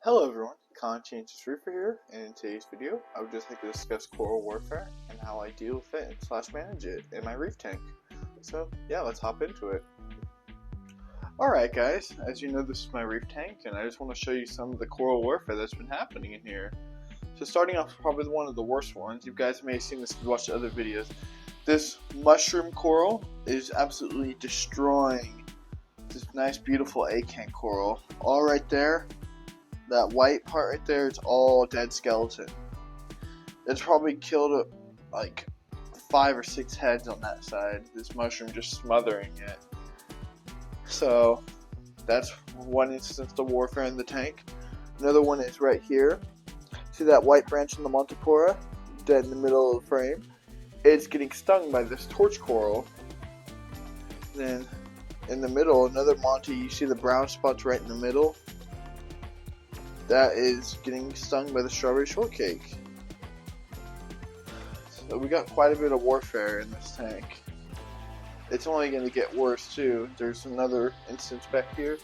Hello everyone, Conscientious Reaper here, and in today's video, I would just like to discuss Coral Warfare and how I deal with it and / manage it in my reef tank. So yeah, let's hop into it. Alright guys, as you know this is my reef tank, and I just want to show you some of the Coral Warfare that's been happening in here. So starting off probably one of the worst ones, you guys may have seen this if you watched other videos. This mushroom coral is absolutely destroying this nice beautiful acan coral. All right there. That white part right there, it's all dead skeleton. It's probably killed like 5 or 6 heads on that side. This mushroom just smothering it. So that's one instance of warfare in the tank. Another one is right here. See that white branch in the Montipora? Dead in the middle of the frame. It's getting stung by this torch coral. Then in the middle, another Monty, you see the brown spots right in the middle? That is getting stung by the strawberry shortcake. So we got quite a bit of warfare in this tank. It's only going to get worse too. There's another instance back here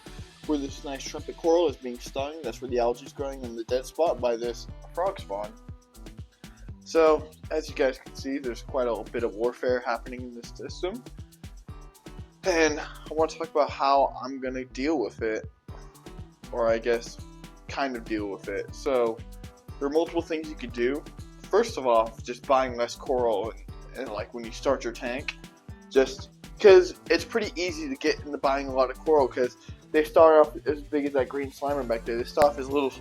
where this nice trumpet coral is being stung. That's where the algae is growing in the dead spot by this frog spawn. So as you guys can see, there's quite a bit of warfare happening in this system. And I want to talk about how I'm going to deal with it. Or I guess kind of deal with it. So there are multiple things you could do. First of all, just buying less coral and like when you start your tank, just because it's pretty easy to get into buying a lot of coral because they start off as big as that green slimer back there. They start off as little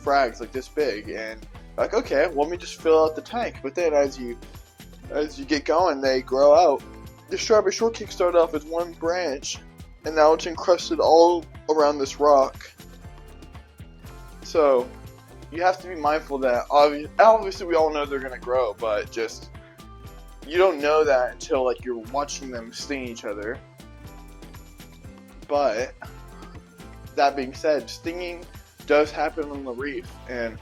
frags like this big, and like, okay, well, let me just fill out the tank. But then as you get going, they grow out. The strawberry shortcake started off as one branch, and now it's encrusted all around this rock. So you have to be mindful that obviously we all know they're gonna grow, but just you don't know that until like you're watching them sting each other. But that being said, stinging does happen on the reef, and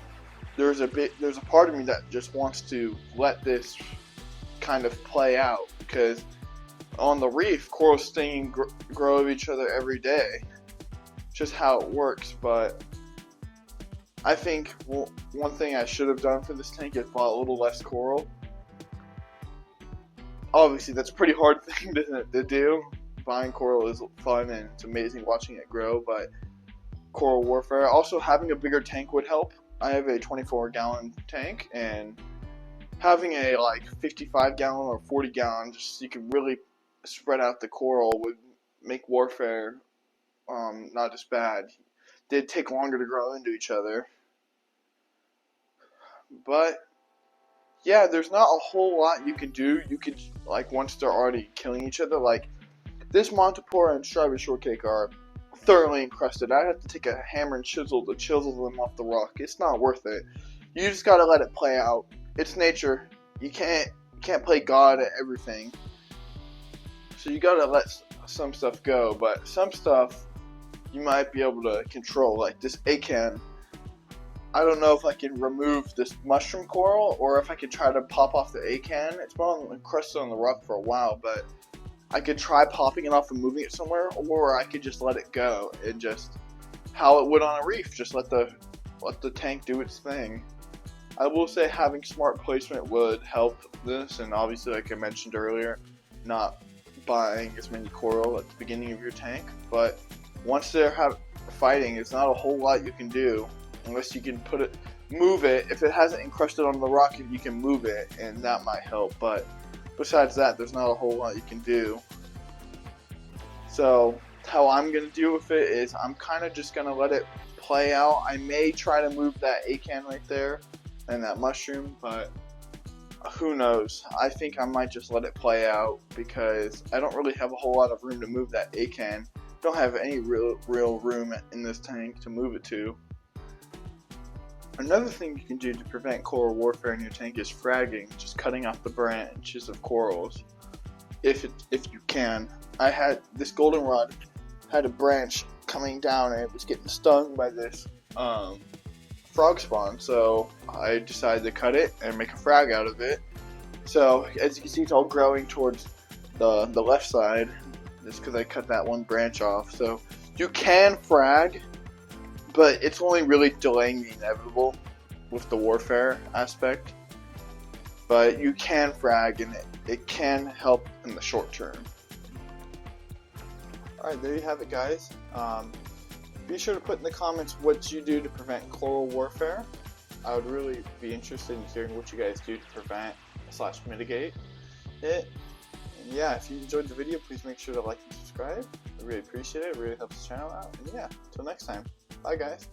there's a part of me that just wants to let this kind of play out, because on the reef, coral stinging grow of each other every day. Just how it works. But I think one thing I should have done for this tank is bought a little less coral. Obviously, that's a pretty hard thing to do. Buying coral is fun and it's amazing watching it grow, but Coral Warfare, also having a bigger tank would help. I have a 24-gallon tank, and having a like 55-gallon or 40-gallon, just so you can really spread out the coral, would make warfare not as bad. They'd take longer to grow into each other. But yeah, there's not a whole lot you can do. You could, like, once they're already killing each other, like this Montipora and strawberry shortcake are thoroughly encrusted. I'd have to take a hammer and chisel them off the rock. It's not worth it. You just gotta let it play out. It's nature. You can't play God at everything. So you gotta let some stuff go, but some stuff you might be able to control, like this acan. I don't know if I can remove this mushroom coral or if I could try to pop off the acan. It's been encrusted on the rock for a while, but I could try popping it off and moving it somewhere, or I could just let it go and just how it would on a reef. Just let the tank do its thing. I will say having smart placement would help this, and obviously, like I mentioned earlier, not buying as many coral at the beginning of your tank. But once they're fighting, it's not a whole lot you can do. Unless you can move it. If it hasn't encrusted on the rock, you can move it, and that might help. But besides that, there's not a whole lot you can do. So how I'm going to deal with it is I'm kind of just going to let it play out. I may try to move that acan right there and that mushroom, but who knows. I think I might just let it play out because I don't really have a whole lot of room to move that acan. Don't have any real room in this tank to move it to. Another thing you can do to prevent coral warfare in your tank is fragging, just cutting off the branches of corals, if you can. I had this goldenrod had a branch coming down and it was getting stung by this frog spawn, so I decided to cut it and make a frag out of it. So as you can see, it's all growing towards the left side, just because I cut that one branch off. So you can frag, but it's only really delaying the inevitable with the warfare aspect. But you can frag, and it can help in the short term. Alright, there you have it, guys. Be sure to put in the comments what you do to prevent chloral warfare. I would really be interested in hearing what you guys do to prevent / mitigate it. And yeah, if you enjoyed the video, please make sure to like and subscribe. I really appreciate it. It really helps the channel out. And yeah, until next time. Bye, guys.